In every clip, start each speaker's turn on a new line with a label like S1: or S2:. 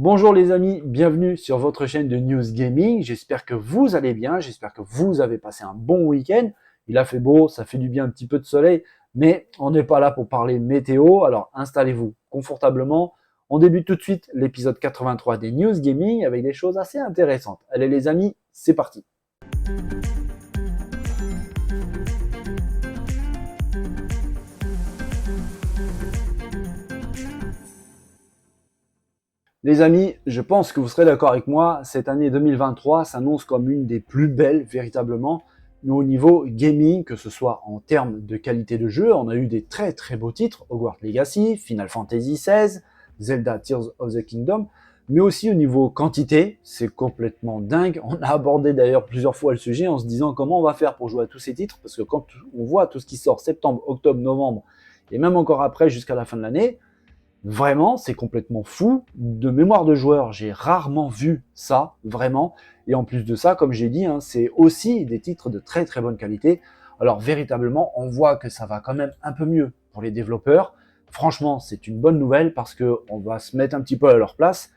S1: Bonjour les amis, bienvenue sur votre chaîne de News Gaming. J'espère que vous allez bien, j'espère que vous avez passé un bon week-end. Il a fait beau, ça fait du bien un petit peu de soleil, mais on n'est pas là pour parler météo, alors installez-vous confortablement. On débute tout de suite l'épisode 83 des News Gaming avec des choses assez intéressantes. Allez les amis, c'est parti. Les amis, je pense que vous serez d'accord avec moi, cette année 2023 s'annonce comme une des plus belles véritablement au niveau gaming, que ce soit en termes de qualité de jeu. On a eu des très très beaux titres, Hogwarts Legacy, Final Fantasy XVI, Zelda Tears of the Kingdom, mais aussi au niveau quantité, c'est complètement dingue. On a abordé d'ailleurs plusieurs fois le sujet en se disant comment on va faire pour jouer à tous ces titres, parce que quand on voit tout ce qui sort septembre, octobre, novembre, et même encore après jusqu'à la fin de l'année, vraiment, c'est complètement fou. De mémoire de joueur, j'ai rarement vu ça, vraiment. Et en plus de ça, comme j'ai dit, c'est aussi des titres de très très bonne qualité. Alors véritablement, on voit que ça va quand même un peu mieux pour les développeurs. Franchement, c'est une bonne nouvelle parce qu'on va se mettre un petit peu à leur place.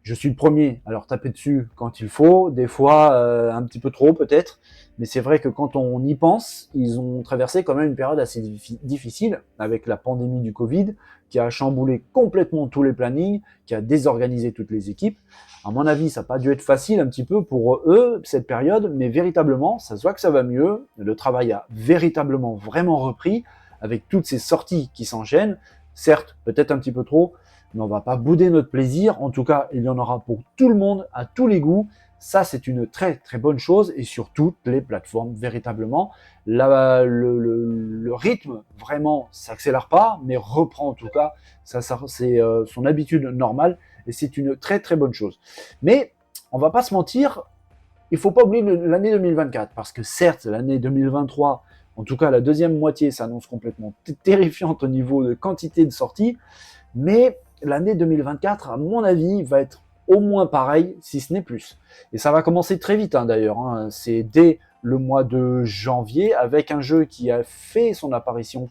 S1: Je suis le premier à leur taper dessus quand il faut, des fois un petit peu trop peut-être, mais c'est vrai que quand on y pense, ils ont traversé quand même une période assez difficile avec la pandémie du Covid, qui a chamboulé complètement tous les plannings, qui a désorganisé toutes les équipes. À mon avis, ça n'a pas dû être facile un petit peu pour eux, cette période, mais véritablement, ça se voit que ça va mieux, le travail a véritablement vraiment repris, avec toutes ces sorties qui s'enchaînent, certes, peut-être un petit peu trop, mais on va pas bouder notre plaisir. En tout cas, il y en aura pour tout le monde, à tous les goûts. Ça, c'est une très très bonne chose et sur toutes les plateformes, véritablement. Le rythme, vraiment, s'accélère pas, mais reprend en tout cas. C'est son habitude normale et c'est une très très bonne chose. Mais on va pas se mentir, il faut pas oublier l'année 2024 parce que certes, l'année 2023, en tout cas la deuxième moitié, s'annonce complètement terrifiante au niveau de quantité de sorties, mais l'année 2024, à mon avis, va être au moins pareil, si ce n'est plus. Et ça va commencer très vite d'ailleurs. C'est dès le mois de janvier, avec un jeu qui a fait son apparition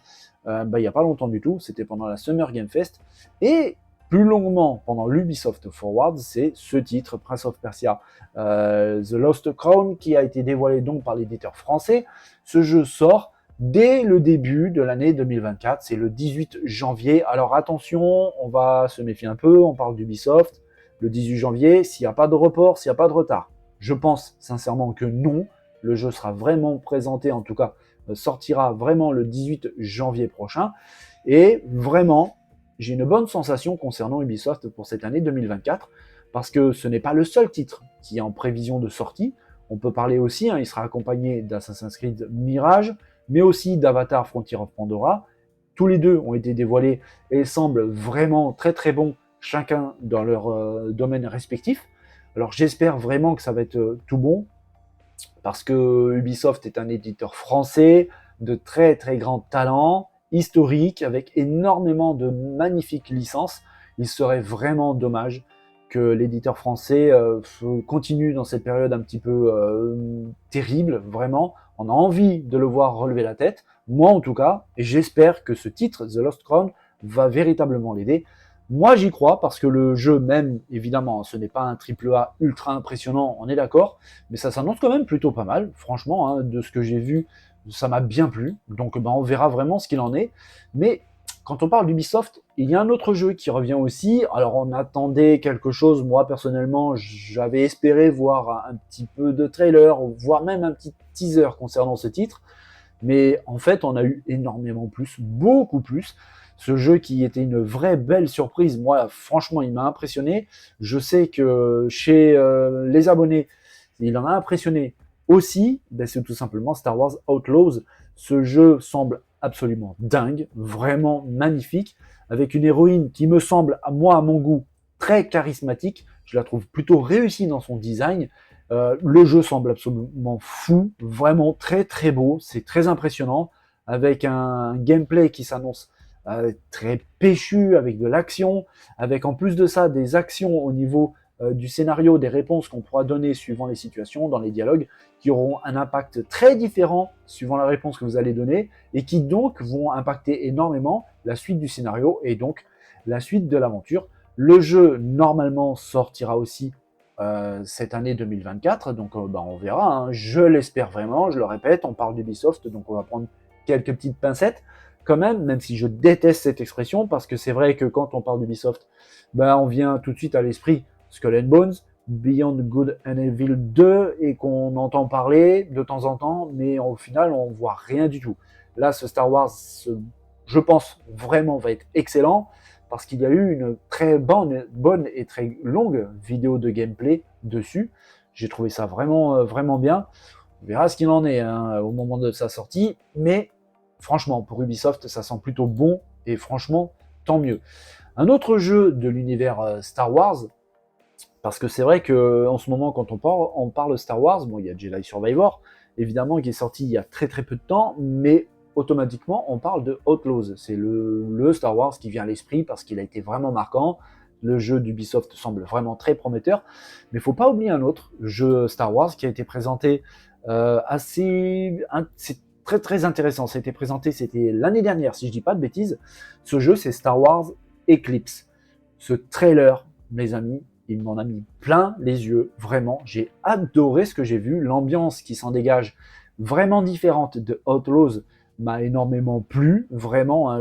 S1: il n'y a pas longtemps du tout, c'était pendant la Summer Game Fest, et plus longuement pendant l'Ubisoft Forward, c'est ce titre, Prince of Persia, The Lost Crown, qui a été dévoilé donc par l'éditeur français. Ce jeu sort dès le début de l'année 2024, c'est le 18 janvier. Alors attention, on va se méfier un peu, on parle d'Ubisoft, le 18 janvier, s'il n'y a pas de report, s'il n'y a pas de retard. Je pense sincèrement que non, le jeu sera vraiment présenté, en tout cas sortira vraiment le 18 janvier prochain, et vraiment, j'ai une bonne sensation concernant Ubisoft pour cette année 2024, parce que ce n'est pas le seul titre qui est en prévision de sortie. On peut parler aussi, il sera accompagné d'Assassin's Creed Mirage, mais aussi d'Avatar Frontier of Pandora. Tous les deux ont été dévoilés et semblent vraiment très très bons, chacun dans leur domaine respectif. Alors j'espère vraiment que ça va être tout bon, parce que Ubisoft est un éditeur français de très très grand talent, historique, avec énormément de magnifiques licences. Il serait vraiment dommage que l'éditeur français continue dans cette période un petit peu terrible, vraiment. On a envie de le voir relever la tête, moi en tout cas, et j'espère que ce titre, The Lost Crown, va véritablement l'aider. Moi j'y crois parce que le jeu même, évidemment, ce n'est pas un AAA ultra impressionnant, on est d'accord, mais ça s'annonce quand même plutôt pas mal, franchement, de ce que j'ai vu, ça m'a bien plu, donc on verra vraiment ce qu'il en est. Mais quand on parle d'Ubisoft, il y a un autre jeu qui revient aussi. Alors on attendait quelque chose, moi personnellement, j'avais espéré voir un petit peu de trailer, voire même un petit teaser concernant ce titre. Mais en fait, on a eu énormément plus, beaucoup plus. Ce jeu qui était une vraie belle surprise, moi franchement il m'a impressionné. Je sais que chez les abonnés, il en a impressionné aussi, c'est tout simplement Star Wars Outlaws. Ce jeu semble absolument dingue, vraiment magnifique, avec une héroïne qui me semble, à moi, à mon goût, très charismatique. Je la trouve plutôt réussie dans son design. Le jeu semble absolument fou, vraiment très très beau, c'est très impressionnant, avec un gameplay qui s'annonce très péchu, avec de l'action, avec en plus de ça des actions au niveau du scénario, des réponses qu'on pourra donner suivant les situations, dans les dialogues, qui auront un impact très différent suivant la réponse que vous allez donner, et qui donc vont impacter énormément la suite du scénario, et donc la suite de l'aventure. Le jeu, normalement, sortira aussi cette année 2024, donc on verra, hein. Je l'espère vraiment, je le répète, on parle d'Ubisoft, donc on va prendre quelques petites pincettes quand même si je déteste cette expression, parce que c'est vrai que quand on parle d'Ubisoft, on vient tout de suite à l'esprit Skull and Bones, Beyond Good and Evil 2, et qu'on entend parler de temps en temps, mais au final, on voit rien du tout. Là, ce Star Wars, je pense vraiment, va être excellent, parce qu'il y a eu une très bonne et très longue vidéo de gameplay dessus. J'ai trouvé ça vraiment, vraiment bien. On verra ce qu'il en est, hein, au moment de sa sortie, mais franchement, pour Ubisoft, ça sent plutôt bon, et franchement, tant mieux. Un autre jeu de l'univers Star Wars, parce que c'est vrai qu'en ce moment, quand on parle Star Wars, bon, il y a Jedi Survivor, évidemment, qui est sorti il y a très très peu de temps, mais automatiquement, on parle de Outlaws. C'est le Star Wars qui vient à l'esprit parce qu'il a été vraiment marquant. Le jeu d'Ubisoft semble vraiment très prometteur, mais il ne faut pas oublier un autre jeu Star Wars qui a été présenté c'est très très intéressant. Ça a été présenté, c'était l'année dernière, si je dis pas de bêtises. Ce jeu, c'est Star Wars Eclipse. Ce trailer, mes amis, il m'en a mis plein les yeux, vraiment. J'ai adoré ce que j'ai vu. L'ambiance qui s'en dégage, vraiment différente de Outlaws, m'a énormément plu. Vraiment, hein,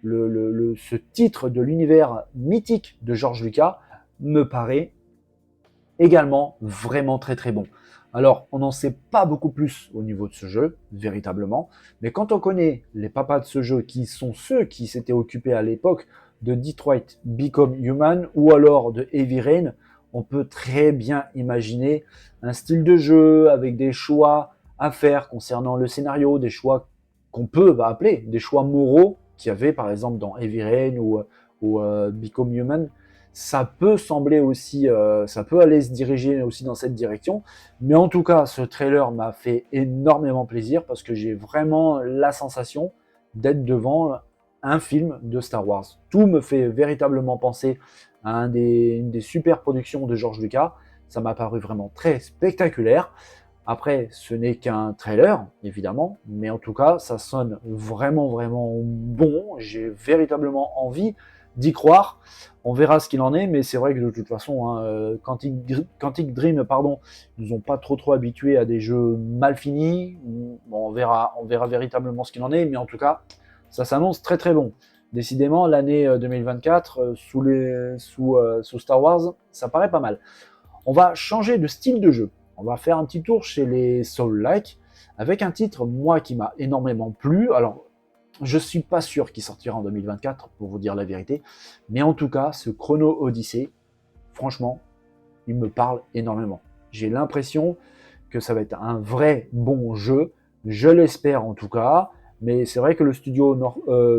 S1: ce titre de l'univers mythique de George Lucas me paraît également vraiment très très bon. Alors, on n'en sait pas beaucoup plus au niveau de ce jeu, véritablement, mais quand on connaît les papas de ce jeu, qui sont ceux qui s'étaient occupés à l'époque de Detroit Become Human ou alors de Heavy Rain, on peut très bien imaginer un style de jeu avec des choix à faire concernant le scénario, des choix qu'on peut appeler des choix moraux qu'il y avait par exemple dans Heavy Rain ou Become Human. Ça peut sembler aussi, ça peut aller se diriger aussi dans cette direction, mais en tout cas, ce trailer m'a fait énormément plaisir parce que j'ai vraiment la sensation d'être devant un film de Star Wars. Tout me fait véritablement penser à une des super productions de George Lucas. Ça m'a paru vraiment très spectaculaire. Après, ce n'est qu'un trailer, évidemment, mais en tout cas, ça sonne vraiment, vraiment bon. J'ai véritablement envie d'y croire. On verra ce qu'il en est, mais c'est vrai que de toute façon, hein, Quantic Dream, pardon, nous ont pas trop habitués à des jeux mal finis. Bon, on verra véritablement ce qu'il en est, mais en tout cas, ça s'annonce très très bon. Décidément, l'année 2024 sous Star Wars, ça paraît pas mal. On va changer de style de jeu. On va faire un petit tour chez les Soul-like avec un titre, moi, qui m'a énormément plu. Alors, je suis pas sûr qu'il sortira en 2024, pour vous dire la vérité. Mais en tout cas, ce Chrono Odyssey, franchement, il me parle énormément. J'ai l'impression que ça va être un vrai bon jeu. Je l'espère en tout cas. Mais c'est vrai que le studio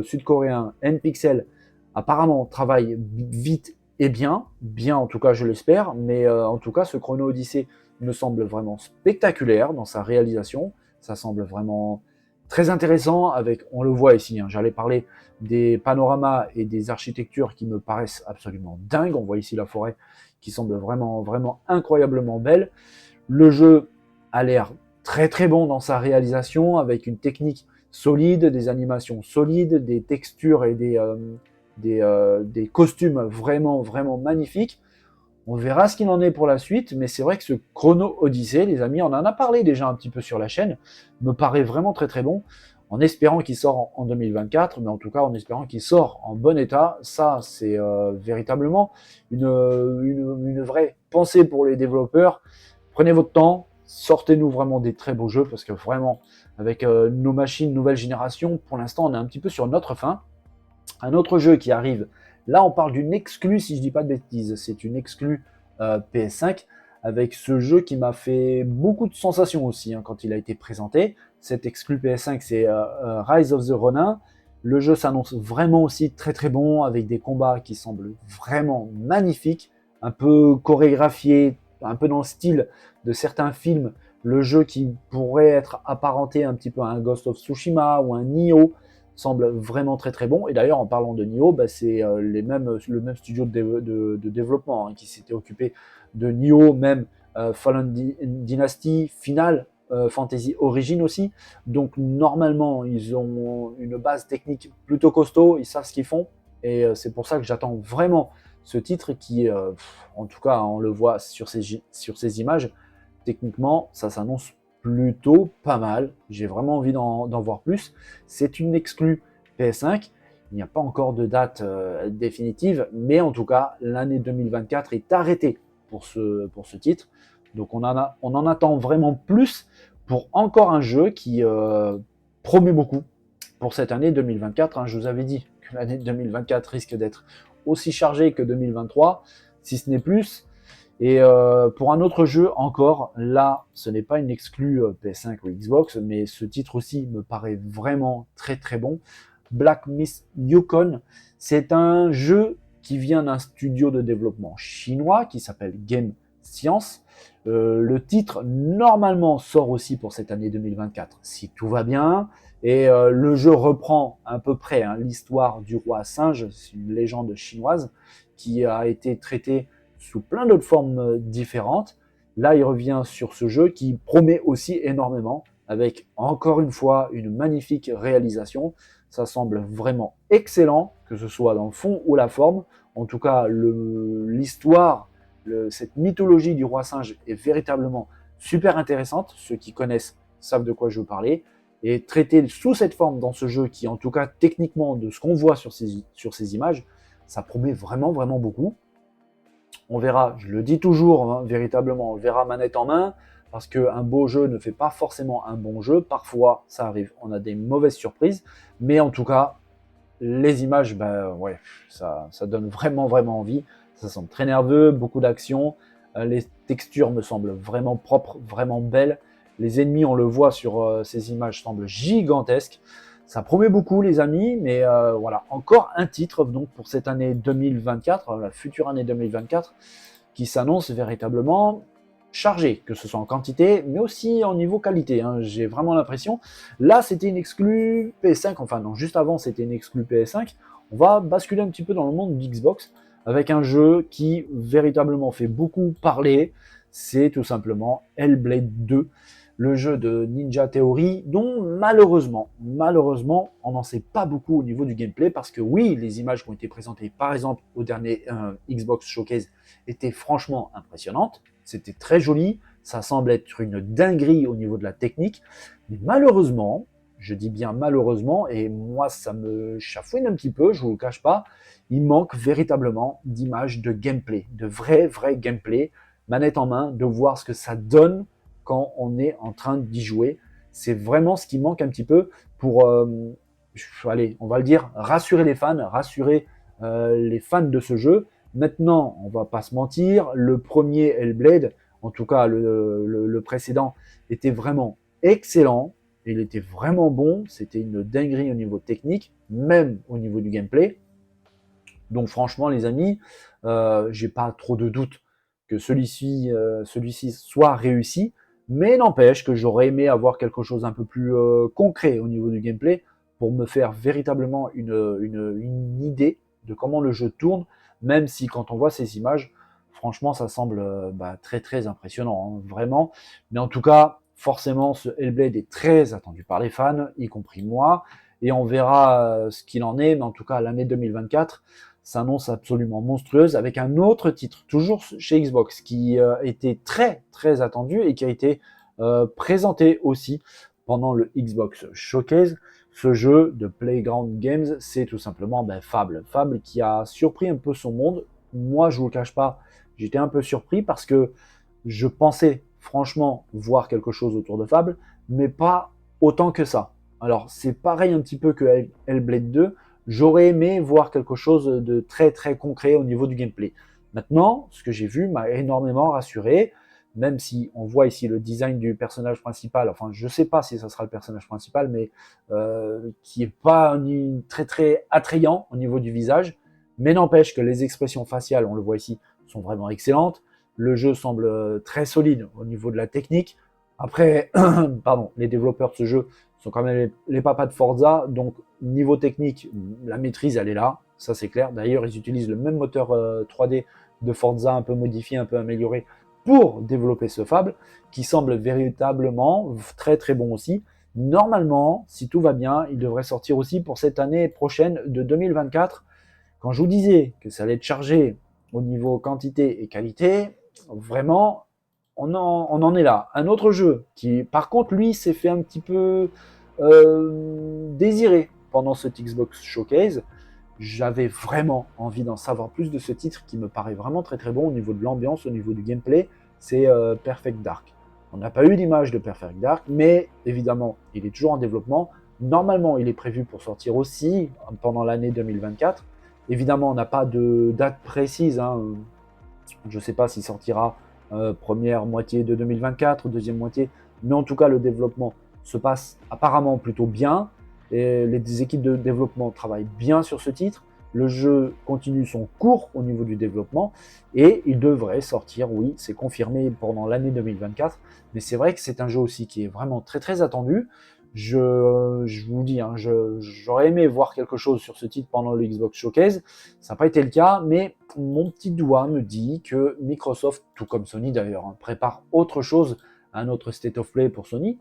S1: sud-coréen NPixel apparemment travaille vite et bien. Bien en tout cas, je l'espère. Mais en tout cas, ce Chrono Odyssey me semble vraiment spectaculaire dans sa réalisation. Ça semble vraiment très intéressant avec, on le voit ici, hein, j'allais parler des panoramas et des architectures qui me paraissent absolument dingues. On voit ici la forêt qui semble vraiment, vraiment incroyablement belle. Le jeu a l'air très très bon dans sa réalisation, avec une technique solide, des animations solides, des textures et des costumes vraiment, vraiment magnifiques. On verra ce qu'il en est pour la suite, mais c'est vrai que ce Chrono Odyssey, les amis, on en a parlé déjà un petit peu sur la chaîne, me paraît vraiment très très bon, en espérant qu'il sort en 2024, mais en tout cas en espérant qu'il sort en bon état. Ça, c'est véritablement une vraie pensée pour les développeurs. Prenez votre temps, sortez-nous vraiment des très beaux jeux, parce que vraiment, avec nos machines nouvelle génération, pour l'instant, on est un petit peu sur notre fin. Un autre jeu qui arrive, là on parle d'une exclue, si je dis pas de bêtises, c'est une exclue PS5, avec ce jeu qui m'a fait beaucoup de sensations aussi hein, quand il a été présenté. Cette exclue PS5, c'est Rise of the Ronin. Le jeu s'annonce vraiment aussi très très bon, avec des combats qui semblent vraiment magnifiques, un peu chorégraphiés, un peu dans le style de certains films. Le jeu qui pourrait être apparenté un petit peu à un Ghost of Tsushima ou un Nioh, semble vraiment très très bon. Et d'ailleurs, en parlant de Nioh, c'est le même studio de développement hein, qui s'était occupé de Nioh, même Fallen Dynasty, Final Fantasy Origin aussi. Donc normalement, ils ont une base technique plutôt costaud, ils savent ce qu'ils font. Et c'est pour ça que j'attends vraiment ce titre qui, en tout cas, on le voit sur ces images, techniquement, ça s'annonce plutôt pas mal. J'ai vraiment envie d'en voir plus. C'est une exclue PS5. Il n'y a pas encore de date définitive, mais en tout cas, l'année 2024 est arrêtée pour ce titre. Donc on en attend vraiment plus pour encore un jeu qui promet beaucoup pour cette année 2024. Hein. Je vous avais dit que l'année 2024 risque d'être aussi chargée que 2023, si ce n'est plus. Et pour un autre jeu encore, là, ce n'est pas une exclue PS5 ou Xbox, mais ce titre aussi me paraît vraiment très très bon. Black Myth Yukon, c'est un jeu qui vient d'un studio de développement chinois qui s'appelle Game Science. Le titre, normalement, sort aussi pour cette année 2024, si tout va bien. Et le jeu reprend à peu près l'histoire du roi singe, c'est une légende chinoise qui a été traitée sous plein d'autres formes différentes. Là, il revient sur ce jeu qui promet aussi énormément, avec encore une fois une magnifique réalisation. Ça semble vraiment excellent, que ce soit dans le fond ou la forme. En tout cas, l'histoire, cette mythologie du roi singe est véritablement super intéressante. Ceux qui connaissent savent de quoi je veux parler. Et traiter sous cette forme dans ce jeu qui, en tout cas techniquement, de ce qu'on voit sur ces images, ça promet vraiment, vraiment beaucoup. On verra, je le dis toujours, véritablement, on verra manette en main, parce qu'un beau jeu ne fait pas forcément un bon jeu. Parfois, ça arrive, on a des mauvaises surprises. Mais en tout cas, les images, ouais, ça donne vraiment, vraiment envie. Ça semble très nerveux, beaucoup d'action. Les textures me semblent vraiment propres, vraiment belles. Les ennemis, on le voit sur ces images, semblent gigantesques. Ça promet beaucoup, les amis, mais voilà, encore un titre donc pour cette année 2024, la future année 2024, qui s'annonce véritablement chargée, que ce soit en quantité, mais aussi en niveau qualité. Hein. J'ai vraiment l'impression. Là, c'était une exclue PS5, enfin non, juste avant, c'était une exclue PS5. On va basculer un petit peu dans le monde d'Xbox avec un jeu qui véritablement fait beaucoup parler. C'est tout simplement Hellblade 2. Le jeu de Ninja Theory, dont malheureusement, on n'en sait pas beaucoup au niveau du gameplay, parce que oui, les images qui ont été présentées, par exemple, au dernier Xbox Showcase, étaient franchement impressionnantes. C'était très joli, ça semble être une dinguerie au niveau de la technique, mais malheureusement, je dis bien malheureusement, et moi ça me chafouine un petit peu, je ne vous le cache pas, il manque véritablement d'images de gameplay, de vrai gameplay, manette en main, de voir ce que ça donne quand on est en train d'y jouer. C'est vraiment ce qui manque un petit peu pour, allez, on va le dire, rassurer les fans, rassurer les fans de ce jeu. Maintenant, on va pas se mentir, le premier Hellblade, en tout cas le précédent, était vraiment excellent. Il était vraiment bon. C'était une dinguerie au niveau technique, même au niveau du gameplay. Donc franchement, les amis, j'ai pas trop de doute que celui-ci soit réussi, mais n'empêche que j'aurais aimé avoir quelque chose un peu plus concret au niveau du gameplay pour me faire véritablement une idée de comment le jeu tourne, même si quand on voit ces images, franchement, ça semble très très impressionnant, hein, vraiment. Mais en tout cas, forcément, ce Hellblade est très attendu par les fans, y compris moi, et on verra ce qu'il en est, mais en tout cas, l'année 2024 s'annonce absolument monstrueuse, avec un autre titre, toujours chez Xbox, qui était très très attendu et qui a été présenté aussi pendant le Xbox Showcase. Ce jeu de Playground Games, c'est tout simplement Fable. Fable qui a surpris un peu son monde. Moi, je vous le cache pas, j'étais un peu surpris parce que je pensais franchement voir quelque chose autour de Fable, mais pas autant que ça. Alors, c'est pareil un petit peu que Hellblade 2. J'aurais aimé voir quelque chose de très très concret au niveau du gameplay. Maintenant, ce que j'ai vu m'a énormément rassuré, même si on voit ici le design du personnage principal, enfin je ne sais pas si ça sera le personnage principal, mais qui est pas très très attrayant au niveau du visage, mais n'empêche que les expressions faciales, on le voit ici, sont vraiment excellentes. Le jeu semble très solide au niveau de la technique. Après, pardon, les développeurs de ce jeu sont quand même les papas de Forza, donc niveau technique, la maîtrise elle est là, ça c'est clair. D'ailleurs, ils utilisent le même moteur 3D de Forza, un peu modifié, un peu amélioré, pour développer ce Fable, qui semble véritablement très très bon aussi. Normalement, si tout va bien, il devrait sortir aussi pour cette année prochaine de 2024. Quand je vous disais que ça allait être chargé au niveau quantité et qualité, vraiment, on en est là. Un autre jeu qui, par contre, lui, s'est fait un petit peu désiré pendant cet Xbox Showcase. J'avais vraiment envie d'en savoir plus de ce titre qui me paraît vraiment très très bon au niveau de l'ambiance, au niveau du gameplay. C'est Perfect Dark. On n'a pas eu d'image de Perfect Dark, mais évidemment, il est toujours en développement. Normalement, il est prévu pour sortir aussi pendant l'année 2024. Évidemment, on n'a pas de date précise. Hein. Je ne sais pas s'il sortira première moitié de 2024 ou deuxième moitié, mais en tout cas, le développement se passe apparemment plutôt bien. Et les équipes de développement travaillent bien sur ce titre. Le jeu continue son cours au niveau du développement et il devrait sortir, oui, c'est confirmé pendant l'année 2024. Mais c'est vrai que c'est un jeu aussi qui est vraiment très très attendu. Je vous dis, hein, j'aurais aimé voir quelque chose sur ce titre pendant le Xbox Showcase. Ça n'a pas été le cas, mais mon petit doigt me dit que Microsoft, tout comme Sony d'ailleurs, hein, prépare autre chose, un autre State of Play pour Sony.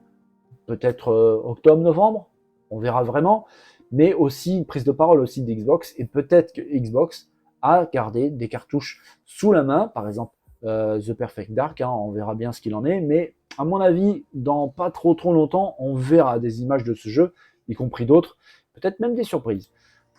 S1: Peut-être octobre-novembre, on verra vraiment. Mais aussi une prise de parole aussi d'Xbox. Et peut-être que Xbox a gardé des cartouches sous la main, par exemple The Perfect Dark, hein, on verra bien ce qu'il en est. Mais à mon avis, dans pas trop longtemps, on verra des images de ce jeu, y compris d'autres, peut-être même des surprises.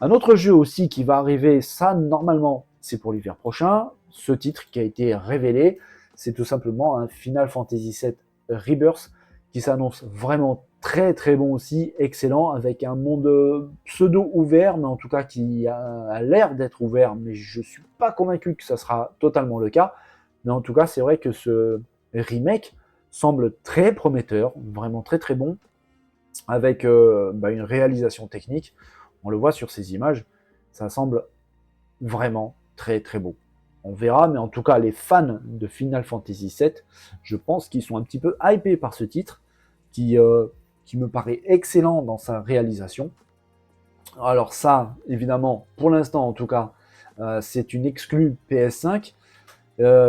S1: Un autre jeu aussi qui va arriver, ça normalement, c'est pour l'hiver prochain. Ce titre qui a été révélé, c'est tout simplement un Final Fantasy VII Rebirth qui s'annonce vraiment très très bon aussi, excellent, avec un monde pseudo ouvert, mais en tout cas qui a l'air d'être ouvert, mais je suis pas convaincu que ça sera totalement le cas. Mais en tout cas, c'est vrai que ce remake semble très prometteur, vraiment très très bon, avec une réalisation technique. On le voit sur ces images, ça semble vraiment très très beau. On verra, mais en tout cas, les fans de Final Fantasy VII, je pense qu'ils sont un petit peu hypés par ce titre, qui me paraît excellent dans sa réalisation. Alors ça, évidemment, pour l'instant en tout cas, c'est une exclue PS5.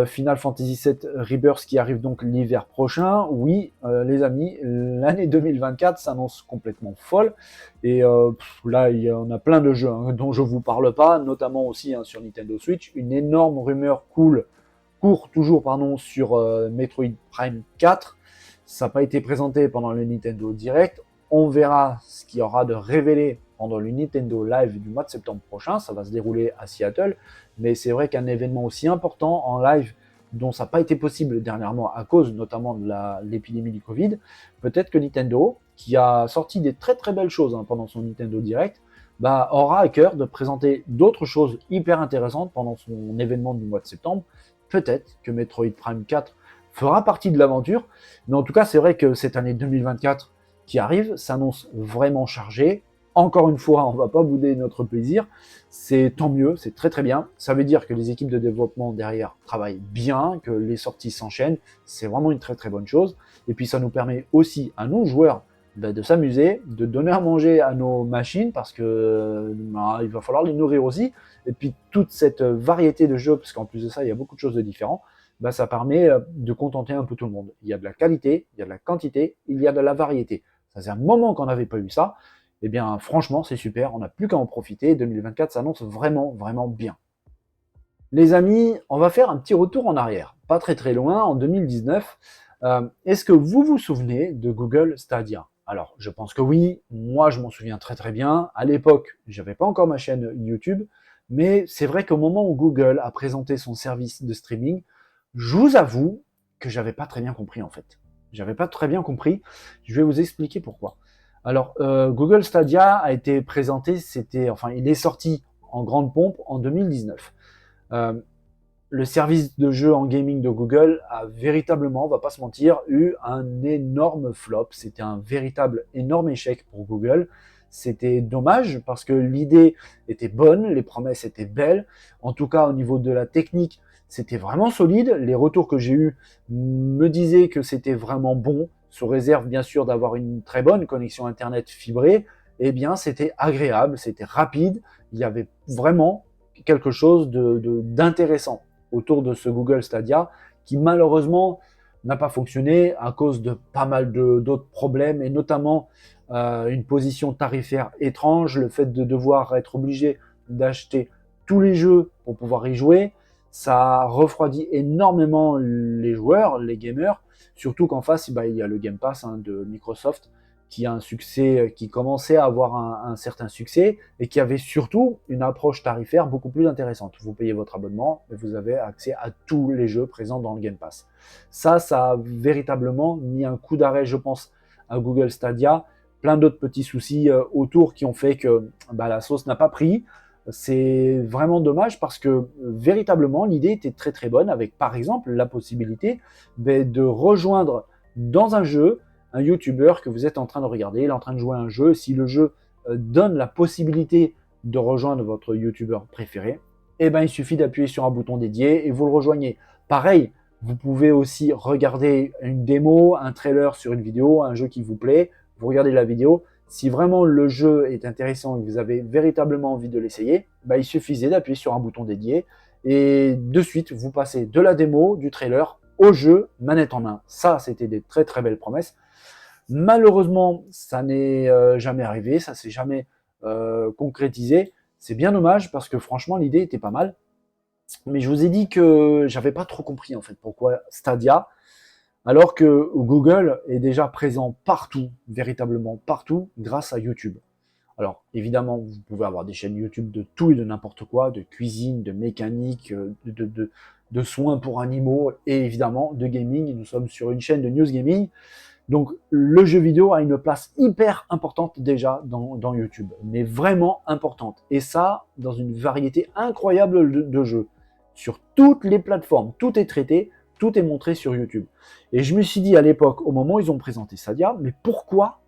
S1: Final Fantasy VII Rebirth qui arrive donc l'hiver prochain. Oui, les amis, l'année 2024 s'annonce complètement folle. Et là, il y en a plein de jeux dont je ne vous parle pas, notamment aussi sur Nintendo Switch. Une énorme rumeur court toujours sur Metroid Prime 4. Ça n'a pas été présenté pendant le Nintendo Direct. On verra ce qu'il y aura de révélé pendant le Nintendo Live du mois de septembre prochain. Ça va se dérouler à Seattle. Mais c'est vrai qu'un événement aussi important en live, dont ça n'a pas été possible dernièrement à cause notamment de l'épidémie du Covid, peut-être que Nintendo, qui a sorti des très très belles choses pendant son Nintendo Direct, aura à cœur de présenter d'autres choses hyper intéressantes pendant son événement du mois de septembre. Peut-être que Metroid Prime 4 fera partie de l'aventure, mais en tout cas, c'est vrai que cette année 2024 qui arrive s'annonce vraiment chargée. Encore une fois, on ne va pas bouder notre plaisir. C'est tant mieux, c'est très très bien. Ça veut dire que les équipes de développement derrière travaillent bien, que les sorties s'enchaînent. C'est vraiment une très très bonne chose. Et puis ça nous permet aussi à nous, joueurs, de s'amuser, de donner à manger à nos machines, parce que il va falloir les nourrir aussi. Et puis toute cette variété de jeux, parce qu'en plus de ça, il y a beaucoup de choses de différents, ça permet de contenter un peu tout le monde. Il y a de la qualité, il y a de la quantité, il y a de la variété. Ça fait un moment qu'on n'avait pas eu ça. Eh bien, franchement, c'est super, on n'a plus qu'à en profiter. 2024 s'annonce vraiment, vraiment bien. Les amis, on va faire un petit retour en arrière, pas très très loin, en 2019. Est-ce que vous vous souvenez de Google Stadia? Alors, je pense que oui, moi je m'en souviens très très bien. À l'époque, j'avais pas encore ma chaîne YouTube, mais c'est vrai qu'au moment où Google a présenté son service de streaming, je vous avoue que j'avais pas très bien compris en fait. J'avais pas très bien compris. Je vais vous expliquer pourquoi. Alors, Google Stadia a été présenté, il est sorti en grande pompe en 2019. Le service de jeu en gaming de Google a véritablement, on va pas se mentir, eu un énorme flop. C'était un véritable énorme échec pour Google. C'était dommage parce que l'idée était bonne, les promesses étaient belles. En tout cas, au niveau de la technique, c'était vraiment solide. Les retours que j'ai eus me disaient que c'était vraiment bon, sous réserve bien sûr d'avoir une très bonne connexion Internet fibrée. Eh bien, c'était agréable, c'était rapide. Il y avait vraiment quelque chose d'intéressant autour de ce Google Stadia qui malheureusement n'a pas fonctionné à cause de pas mal d'autres problèmes et notamment une position tarifaire étrange, le fait de devoir être obligé d'acheter tous les jeux pour pouvoir y jouer, ça refroidit énormément les joueurs, les gamers, surtout qu'en face, bah, il y a le Game Pass de Microsoft qui a un succès, qui commençait à avoir un certain succès et qui avait surtout une approche tarifaire beaucoup plus intéressante. Vous payez votre abonnement et vous avez accès à tous les jeux présents dans le Game Pass. Ça a véritablement mis un coup d'arrêt, je pense, à Google Stadia. Plein d'autres petits soucis autour qui ont fait que bah, la sauce n'a pas pris. C'est vraiment dommage parce que véritablement l'idée était très très bonne avec par exemple la possibilité de rejoindre dans un jeu un YouTuber que vous êtes en train de regarder, il est en train de jouer à un jeu, si le jeu donne la possibilité de rejoindre votre YouTuber préféré, eh ben, il suffit d'appuyer sur un bouton dédié et vous le rejoignez. Pareil, vous pouvez aussi regarder une démo, un trailer sur une vidéo, un jeu qui vous plaît, vous regardez la vidéo. Si vraiment le jeu est intéressant et que vous avez véritablement envie de l'essayer, bah, il suffisait d'appuyer sur un bouton dédié et de suite, vous passez de la démo, du trailer, au jeu, manette en main. Ça, c'était des très très belles promesses. Malheureusement, ça n'est jamais arrivé, ça s'est jamais concrétisé. C'est bien dommage parce que franchement, l'idée était pas mal. Mais je vous ai dit que j'avais pas trop compris en fait pourquoi Stadia, alors que Google est déjà présent partout, véritablement partout, grâce à YouTube. Alors évidemment, vous pouvez avoir des chaînes YouTube de tout et de n'importe quoi, de cuisine, de mécanique, de soins pour animaux et évidemment de gaming. Nous sommes sur une chaîne de news gaming. Donc le jeu vidéo a une place hyper importante déjà dans YouTube, mais vraiment importante. Et ça, dans une variété incroyable de jeux. Sur toutes les plateformes, tout est traité, tout est montré sur YouTube. Et je me suis dit à l'époque, au moment où ils ont présenté Stadia, mais pourquoi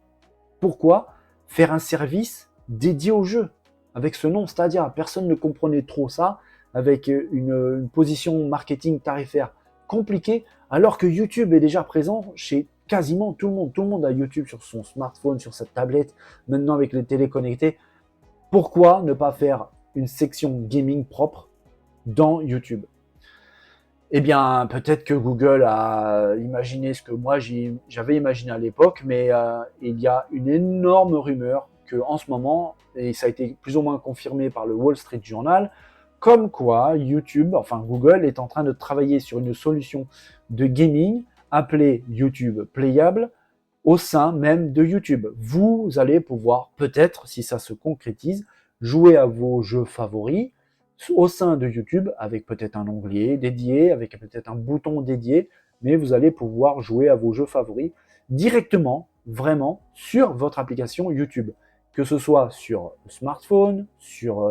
S1: faire un service dédié au jeu avec ce nom Stadia? Personne ne comprenait trop ça, avec une position marketing tarifaire compliquée, alors que YouTube est déjà présent chez quasiment tout le monde. Tout le monde a YouTube sur son smartphone, sur sa tablette, maintenant avec les télé connectés. Pourquoi ne pas faire une section gaming propre dans YouTube? Eh bien, peut-être que Google a imaginé ce que moi j'avais imaginé à l'époque, mais il y a une énorme rumeur qu'en ce moment, et ça a été plus ou moins confirmé par le Wall Street Journal, comme quoi YouTube, enfin Google, est en train de travailler sur une solution de gaming appelée YouTube Playable au sein même de YouTube. Vous allez pouvoir, peut-être, si ça se concrétise, jouer à vos jeux favoris au sein de YouTube avec peut-être un onglet dédié, avec peut-être un bouton dédié, mais vous allez pouvoir jouer à vos jeux favoris directement, vraiment, sur votre application YouTube. Que ce soit sur smartphone, sur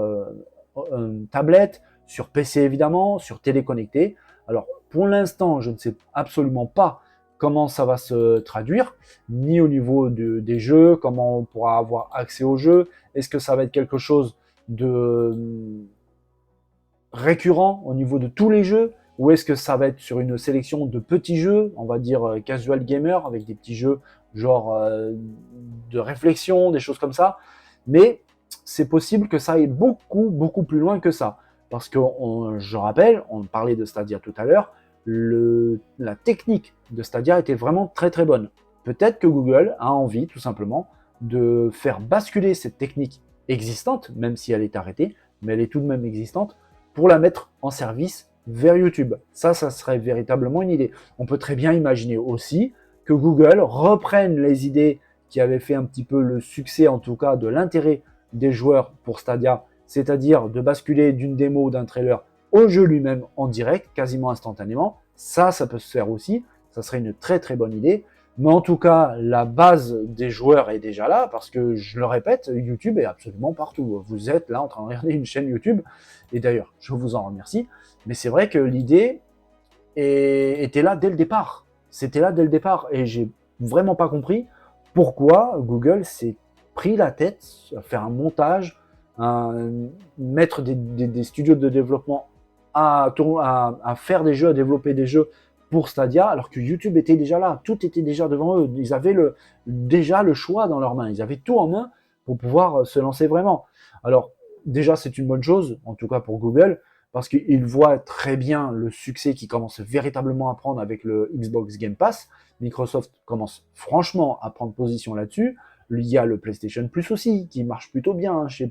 S1: tablette, sur PC évidemment, sur télé connectée. Alors pour l'instant, je ne sais absolument pas comment ça va se traduire, ni au niveau des jeux, comment on pourra avoir accès aux jeux. Est-ce que ça va être quelque chose de récurrent au niveau de tous les jeux, ou est-ce que ça va être sur une sélection de petits jeux, on va dire casual gamer, avec des petits jeux genre de réflexion, des choses comme ça. Mais c'est possible que ça aille beaucoup, beaucoup plus loin que ça. Parce que, je rappelle, on parlait de Stadia tout à l'heure, la technique de Stadia était vraiment très très bonne. Peut-être que Google a envie, tout simplement, de faire basculer cette technique existante, même si elle est arrêtée, mais elle est tout de même existante, pour la mettre en service vers YouTube. Ça serait véritablement une idée. On peut très bien imaginer aussi que Google reprenne les idées qui avaient fait un petit peu le succès, en tout cas de l'intérêt des joueurs pour Stadia, c'est-à-dire de basculer d'une démo ou d'un trailer au jeu lui-même en direct, quasiment instantanément. Ça peut se faire aussi. Ça serait une très très bonne idée. Mais en tout cas, la base des joueurs est déjà là, parce que, je le répète, YouTube est absolument partout. Vous êtes là en train de regarder une chaîne YouTube, et d'ailleurs, je vous en remercie, mais c'est vrai que l'idée était là dès le départ. C'était là dès le départ, et j'ai vraiment pas compris pourquoi Google s'est pris la tête à faire un montage, à mettre des studios de développement à faire des jeux, à développer des jeux pour Stadia, alors que YouTube était déjà là, tout était déjà devant eux, ils avaient déjà le choix dans leurs mains, ils avaient tout en main pour pouvoir se lancer vraiment. Alors déjà c'est une bonne chose, en tout cas pour Google, parce qu'ils voient très bien le succès qui commence véritablement à prendre avec le Xbox Game Pass. Microsoft commence franchement à prendre position là-dessus. Il y a le PlayStation Plus aussi, qui marche plutôt bien hein, chez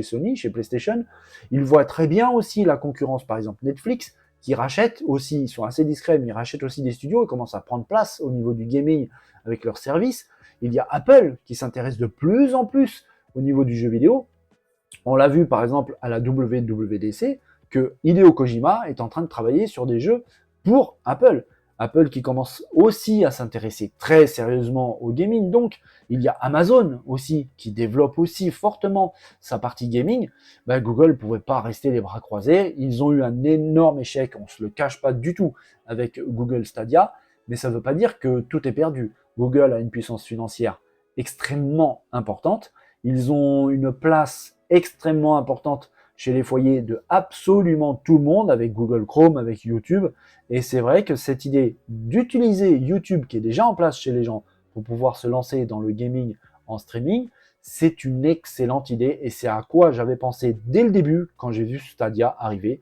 S1: Sony, chez PlayStation. Ils voient très bien aussi la concurrence, par exemple Netflix, qui rachètent aussi, ils sont assez discrets, mais ils rachètent aussi des studios, ils commencent à prendre place au niveau du gaming avec leurs services. Il y a Apple qui s'intéresse de plus en plus au niveau du jeu vidéo. On l'a vu par exemple à la WWDC que Hideo Kojima est en train de travailler sur des jeux pour Apple. Apple qui commence aussi à s'intéresser très sérieusement au gaming. Donc, il y a Amazon aussi qui développe aussi fortement sa partie gaming. Google ne pouvait pas rester les bras croisés. Ils ont eu un énorme échec, on ne se le cache pas du tout, avec Google Stadia. Mais ça ne veut pas dire que tout est perdu. Google a une puissance financière extrêmement importante. Ils ont une place extrêmement importante chez les foyers de absolument tout le monde, avec Google Chrome, avec YouTube. Et c'est vrai que cette idée d'utiliser YouTube, qui est déjà en place chez les gens, pour pouvoir se lancer dans le gaming en streaming, c'est une excellente idée. Et c'est à quoi j'avais pensé dès le début, quand j'ai vu Stadia arriver.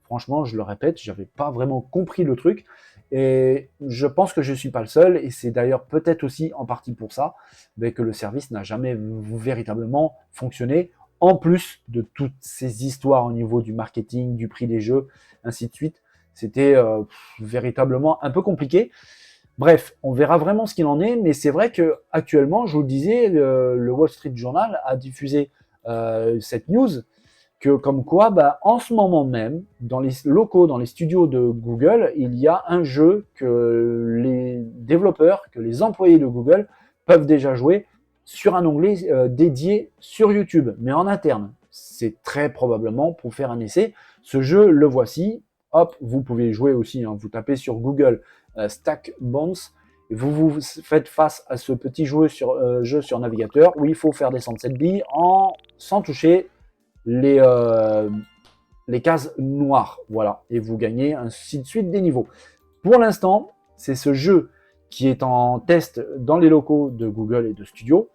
S1: Franchement, je le répète, je n'avais pas vraiment compris le truc. Et je pense que je ne suis pas le seul, et c'est d'ailleurs peut-être aussi en partie pour ça que le service n'a jamais véritablement fonctionné, en plus de toutes ces histoires au niveau du marketing, du prix des jeux, ainsi de suite. C'était véritablement un peu compliqué. Bref, on verra vraiment ce qu'il en est, mais c'est vrai que actuellement, je vous le disais, le Wall Street Journal a diffusé cette news que comme quoi, en ce moment même, dans les locaux, dans les studios de Google, il y a un jeu que les développeurs, que les employés de Google peuvent déjà jouer sur un onglet dédié sur YouTube, mais en interne. C'est très probablement pour faire un essai. Ce jeu, le voici. Hop, vous pouvez jouer aussi. Hein, vous tapez sur Google Stack Bones. Et vous faites face à ce petit jeu sur navigateur où il faut faire descendre cette bille sans toucher les cases noires. Voilà. Et vous gagnez ainsi de suite des niveaux. Pour l'instant, c'est ce jeu qui est en test dans les locaux de Google et de Studio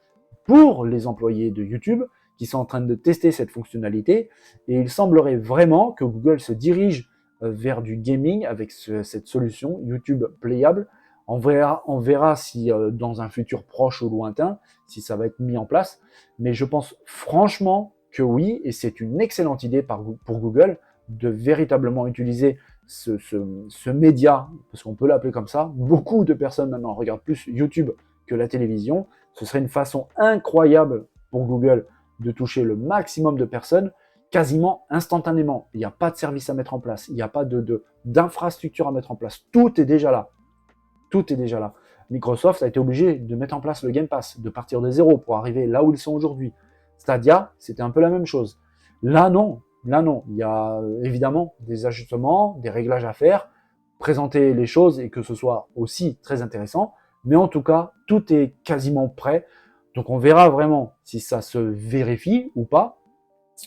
S1: pour les employés de YouTube qui sont en train de tester cette fonctionnalité. Et il semblerait vraiment que Google se dirige vers du gaming avec cette solution YouTube Playable. On verra si dans un futur proche ou lointain, si ça va être mis en place. Mais je pense franchement que oui, et c'est une excellente idée pour Google de véritablement utiliser ce média, parce qu'on peut l'appeler comme ça. Beaucoup de personnes maintenant regardent plus YouTube que la télévision. Ce serait une façon incroyable pour Google de toucher le maximum de personnes quasiment instantanément. Il n'y a pas de service à mettre en place, il n'y a pas d'infrastructure à mettre en place. Tout est déjà là. Tout est déjà là. Microsoft a été obligé de mettre en place le Game Pass, de partir de zéro pour arriver là où ils sont aujourd'hui. Stadia, c'était un peu la même chose. Là, non. Il y a évidemment des ajustements, des réglages à faire, présenter les choses et que ce soit aussi très intéressant. Mais en tout cas, tout est quasiment prêt. Donc on verra vraiment si ça se vérifie ou pas.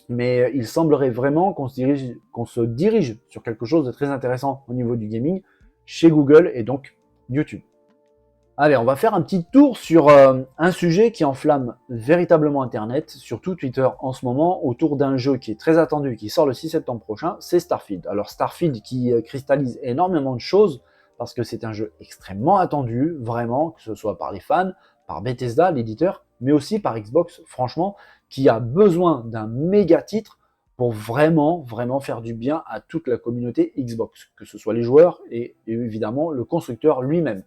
S1: Mais il semblerait vraiment qu'on se dirige sur quelque chose de très intéressant au niveau du gaming chez Google et donc YouTube. Allez, on va faire un petit tour sur un sujet qui enflamme véritablement Internet, surtout Twitter en ce moment, autour d'un jeu qui est très attendu, qui sort le 6 septembre prochain, c'est Starfield. Alors Starfield qui cristallise énormément de choses, parce que c'est un jeu extrêmement attendu, vraiment, que ce soit par les fans, par Bethesda, l'éditeur, mais aussi par Xbox, franchement, qui a besoin d'un méga titre pour vraiment faire du bien à toute la communauté Xbox, que ce soit les joueurs et évidemment le constructeur lui-même.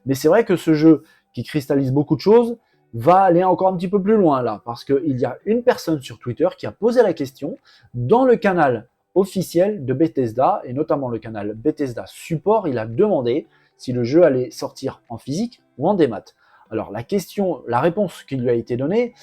S1: Mais c'est vrai que ce jeu qui cristallise beaucoup de choses va aller encore un petit peu plus loin là, parce qu'il y a une personne sur Twitter qui a posé la question dans le canal officiel de Bethesda, et notamment le canal Bethesda Support. Il a demandé si le jeu allait sortir en physique ou en démat. Alors la réponse qui lui a été donnée,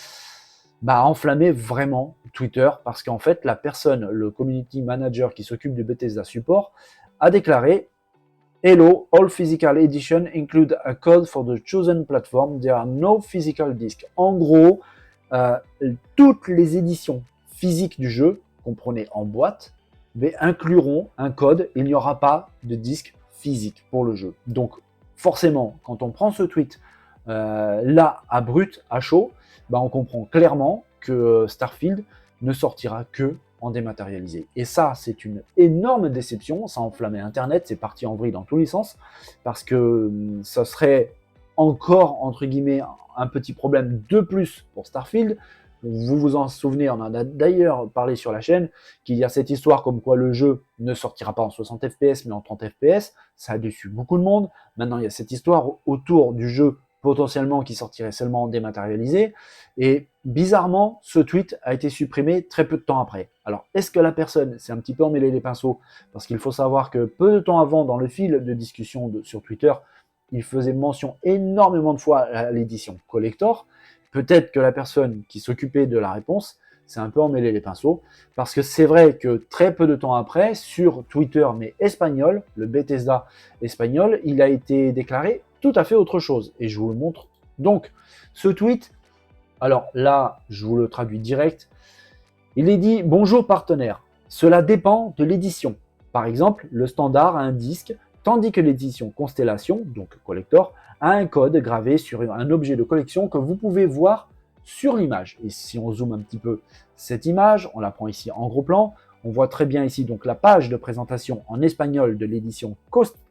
S1: a enflammé vraiment Twitter, parce qu'en fait, la personne, le community manager qui s'occupe du Bethesda Support, a déclaré « Hello, all physical edition include a code for the chosen platform. There are no physical discs. » En gros, toutes les éditions physiques du jeu, comprenez en boîte, incluront un code. Il n'y aura pas de disque physique pour le jeu. Donc, forcément, quand on prend ce tweet là, à brut, à chaud, on comprend clairement que Starfield ne sortira que en dématérialisé. Et ça, c'est une énorme déception. Ça a enflammé Internet, c'est parti en vrille dans tous les sens, parce que ça serait encore, entre guillemets, un petit problème de plus pour Starfield. Vous vous en souvenez, on en a d'ailleurs parlé sur la chaîne, qu'il y a cette histoire comme quoi le jeu ne sortira pas en 60 fps mais en 30 fps. Ça a déçu beaucoup de monde. Maintenant, il y a cette histoire autour du jeu potentiellement qui sortirait seulement en dématérialisé. Et bizarrement, ce tweet a été supprimé très peu de temps après. Alors, est-ce que la personne s'est un petit peu emmêlé les pinceaux? Parce qu'il faut savoir que peu de temps avant, dans le fil de discussion sur Twitter, il faisait mention énormément de fois à l'édition collector. Peut-être que la personne qui s'occupait de la réponse s'est un peu emmêlé les pinceaux, parce que c'est vrai que très peu de temps après, sur Twitter, mais espagnol, le Bethesda espagnol, il a été déclaré tout à fait autre chose. Et je vous le montre. Donc, ce tweet, alors là, je vous le traduis direct. Il est dit « Bonjour partenaire, cela dépend de l'édition. Par exemple, le standard a un disque, tandis que l'édition Constellation, donc collector, a un code gravé sur un objet de collection que vous pouvez voir sur l'image. » Et si on zoome un petit peu cette image, on la prend ici en gros plan, on voit très bien ici donc la page de présentation en espagnol de l'édition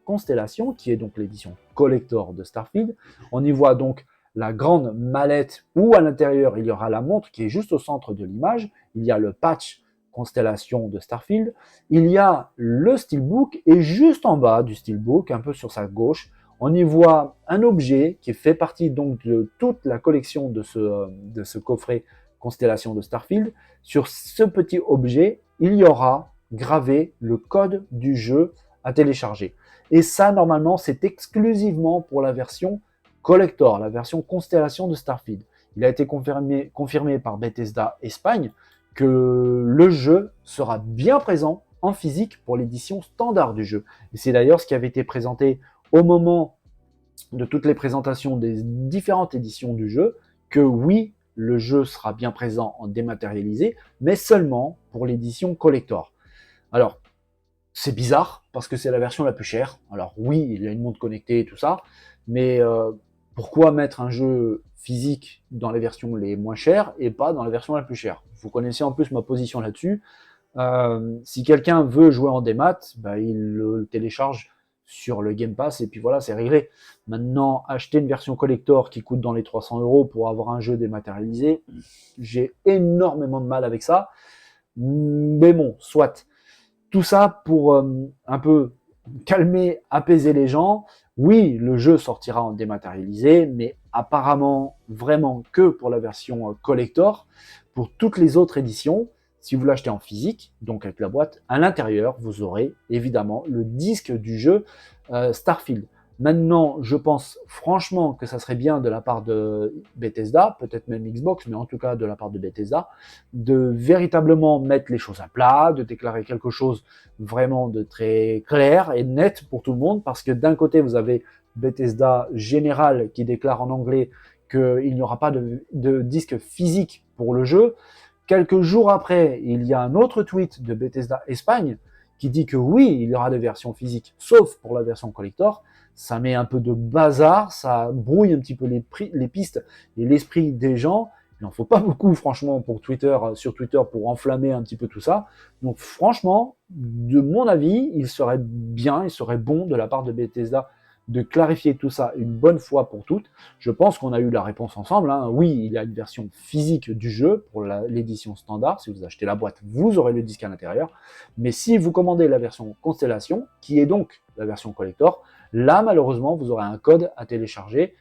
S1: Constellation, qui est donc l'édition collector de Starfield. On y voit donc la grande mallette où à l'intérieur il y aura la montre qui est juste au centre de l'image. Il y a le patch Constellation de Starfield. Il y a le Steelbook et juste en bas du Steelbook, un peu sur sa gauche, on y voit un objet qui fait partie donc de toute la collection de ce coffret Constellation de Starfield. Sur ce petit objet, il y aura gravé le code du jeu à télécharger. Et ça, normalement, c'est exclusivement pour la version collector, la version Constellation de Starfield. Il a été confirmé par Bethesda Espagne que le jeu sera bien présent en physique pour l'édition standard du jeu. Et c'est d'ailleurs ce qui avait été présenté au moment de toutes les présentations des différentes éditions du jeu, que oui, le jeu sera bien présent en dématérialisé, mais seulement pour l'édition collector. Alors, c'est bizarre, parce que c'est la version la plus chère. Alors oui, il y a une montre connectée et tout ça, mais pourquoi mettre un jeu physique dans les versions les moins chères et pas dans la version la plus chère? Vous connaissez en plus ma position là-dessus. Si quelqu'un veut jouer en démat, bah, il le télécharge sur le Game Pass et puis voilà, c'est réglé. Maintenant, acheter une version collector qui coûte dans les 300 € pour avoir un jeu dématérialisé, j'ai énormément de mal avec ça. Mais bon, soit. Tout ça pour un peu calmer, apaiser les gens. Oui, le jeu sortira en dématérialisé, mais apparemment vraiment que pour la version collector. Pour toutes les autres éditions, si vous l'achetez en physique, donc avec la boîte, à l'intérieur, vous aurez évidemment le disque du jeu Starfield. Maintenant, je pense franchement que ça serait bien de la part de Bethesda, peut-être même Xbox, mais en tout cas de la part de Bethesda, de véritablement mettre les choses à plat, de déclarer quelque chose vraiment de très clair et net pour tout le monde, parce que d'un côté, vous avez Bethesda Général qui déclare en anglais qu'il n'y aura pas de disque physique pour le jeu. Quelques jours après, il y a un autre tweet de Bethesda Espagne qui dit que oui, il y aura des versions physiques, sauf pour la version collector. Ça met un peu de bazar, ça brouille un petit peu les pistes et l'esprit des gens. Il n'en faut pas beaucoup, franchement, pour Twitter, sur Twitter, pour enflammer un petit peu tout ça. Donc, franchement, de mon avis, il serait bien, il serait bon de la part de Bethesda de clarifier tout ça une bonne fois pour toutes. Je pense qu'on a eu la réponse ensemble. Hein. Oui, il y a une version physique du jeu pour l'édition standard. Si vous achetez la boîte, vous aurez le disque à l'intérieur. Mais si vous commandez la version Constellation, qui est donc la version collector, là, malheureusement, vous aurez un code à télécharger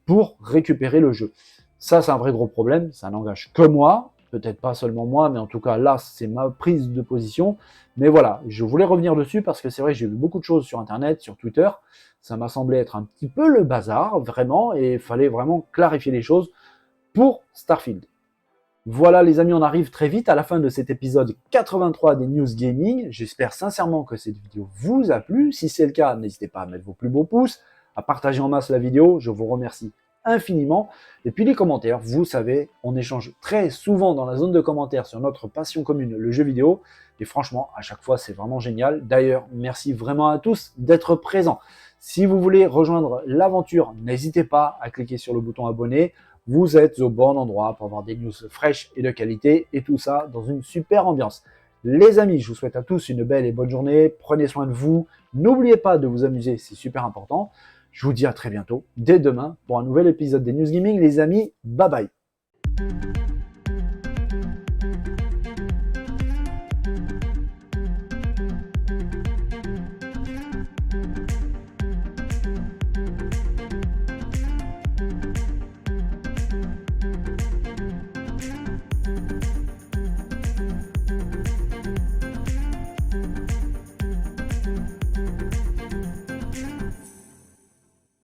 S1: pour récupérer le jeu. Ça, c'est un vrai gros problème. Ça n'engage que moi. Peut-être pas seulement moi, mais en tout cas, là, c'est ma prise de position. Mais voilà, je voulais revenir dessus parce que c'est vrai que j'ai vu beaucoup de choses sur Internet, sur Twitter. Ça m'a semblé être un petit peu le bazar, vraiment, et il fallait vraiment clarifier les choses pour Starfield. Voilà les amis, on arrive très vite à la fin de cet épisode 83 des News Gaming. J'espère sincèrement que cette vidéo vous a plu. Si c'est le cas, n'hésitez pas à mettre vos plus beaux pouces, à partager en masse la vidéo. Je vous remercie infiniment. Et puis les commentaires, vous savez, on échange très souvent dans la zone de commentaires sur notre passion commune, le jeu vidéo. Et franchement, à chaque fois, c'est vraiment génial. D'ailleurs, merci vraiment à tous d'être présents. Si vous voulez rejoindre l'aventure, n'hésitez pas à cliquer sur le bouton abonner. Vous êtes au bon endroit pour avoir des news fraîches et de qualité, et tout ça dans une super ambiance. Les amis, je vous souhaite à tous une belle et bonne journée. Prenez soin de vous. N'oubliez pas de vous amuser, c'est super important. Je vous dis à très bientôt, dès demain, pour un nouvel épisode des News Gaming. Les amis, bye bye.